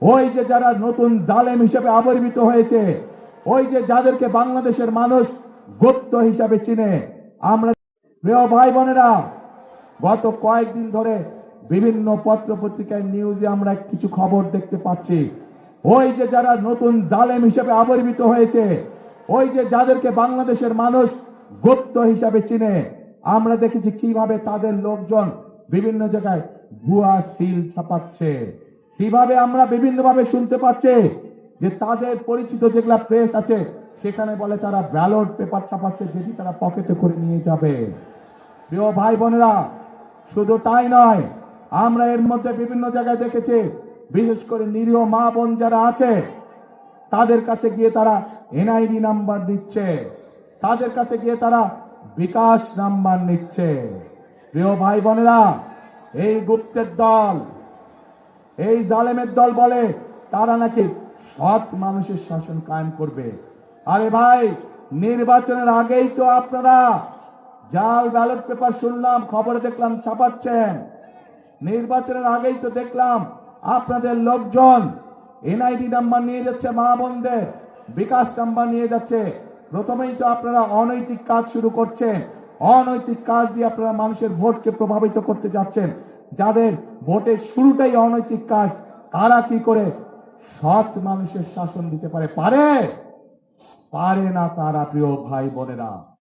ওই যে যারা নতুন জালেম হিসেবে আবির্ভূত হয়েছে, ওই যে যাদেরকে বাংলাদেশের মানুষ গুপ্ত হিসাবে চিনে, আমরা প্রিয় ভাই বোনেরা, গত কয়েকদিন ধরে বিভিন্ন পত্র পত্রিকায় নিউজে আমরা কিছু খবর দেখতে পাচ্ছি। ওই যে যারা নতুন জালেম হিসেবে আবির্ভূত হয়েছে, ওই যে যাদেরকে বাংলাদেশের মানুষ গুপ্ত হিসাবে চিনে, আমরা দেখেছি কিভাবে তাদের লোকজন বিভিন্ন জায়গায় ভুয়া সিল ছাপাচ্ছে। কিভাবে আমরা বিভিন্ন ভাবে শুনতে পাচ্ছি যে তাদের পরিচিত যেগুলা প্রেস আছে সেখানে বলে তারা ব্যালট পেপার ছাপাচ্ছে, যেটি তারা পকেটে করে নিয়ে যাবে। প্রিয় ভাই বোনেরা, শুধু তাই নয়, আমরা এর মধ্যে বিভিন্ন জায়গায় দেখেছি, বিশেষ করে নিরীহ মা বোন যারা আছে তাদের কাছে গিয়ে তারা এনআইডি নাম্বার দিচ্ছে, তাদের কাছে গিয়ে তারা বিকাশ নাম্বার নিচ্ছে। প্রিয় ভাই বোনেরা, এই গুপ্তের দল, এই জালেমের দল বলে তারা নাকি সৎ মানুষের শাসন কায়েম করবে। আরে ভাই, নির্বাচনের আগেই তো আপনারা জাল ব্যালট পেপার শুনলাম, খবরে দেখলাম ছাপাচ্ছেন। নির্বাচনের আগেই তো দেখলাম আপনাদের লোকজন এনআইডি নাম্বার নিয়ে যাচ্ছে, মা বোনদের বিকাশ নাম্বার নিয়ে যাচ্ছে। প্রথমেই তো আপনারা অনৈতিক কাজ শুরু করছেন। অনৈতিক কাজ দিয়ে আপনারা মানুষের ভোটকে প্রভাবিত করতে যাচ্ছেন। যাদের ভোটের শুরুটাই অনৈতিক কাজ, তারা কি করে সৎ মানুষের শাসন দিতে পারে? পারে না তারা, প্রিয় ভাই বোনেরা।